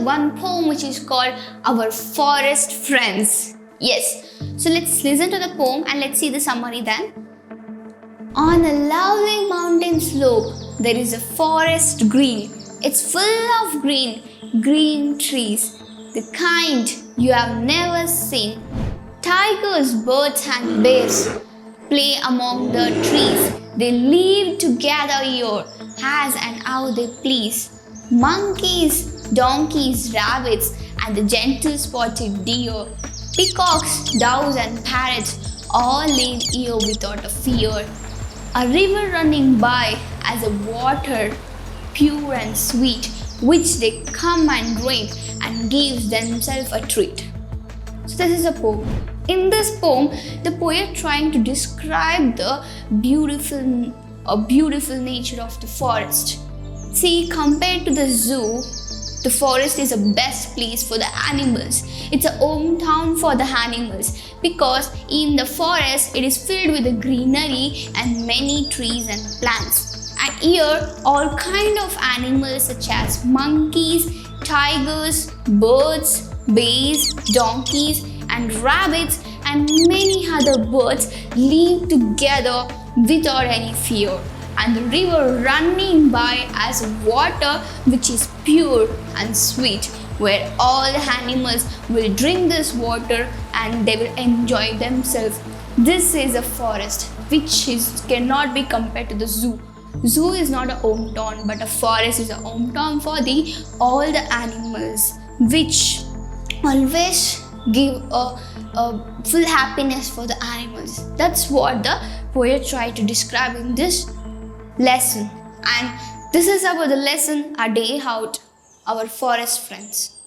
one poem which is called Our Forest Friends. Yes, so let's listen to the poem and let's see the summary then. On a lovely mountain slope, there is a forest green. It's full of green trees, the kind you have never seen. Tigers, birds and bears play among the trees. They live together here as and how they please. Monkeys, donkeys, rabbits and the gentle spotted deer, peacocks, doves and parrots all live here without a fear. A river running by as a water pure and sweet, which they come and drink and gives themselves a treat. So this is a poem. In this poem, the poet trying to describe the beautiful nature of the forest. See, compared to the zoo, the forest is the best place for the animals. It's a hometown for the animals because in the forest it is filled with the greenery and many trees and plants. And here all kind of animals such as monkeys, tigers, birds, bears, donkeys and rabbits and many other birds live together without any fear. And the river running by as water which is pure and sweet, where all the animals will drink this water and they will enjoy themselves. This is a forest which cannot be compared to the zoo. Zoo is not a hometown, but a forest is a hometown for all the animals, which always give a full happiness for the animals. That's what the poet tried to describe in this lesson. And this is about the lesson, A Day Out, Our Forest Friends.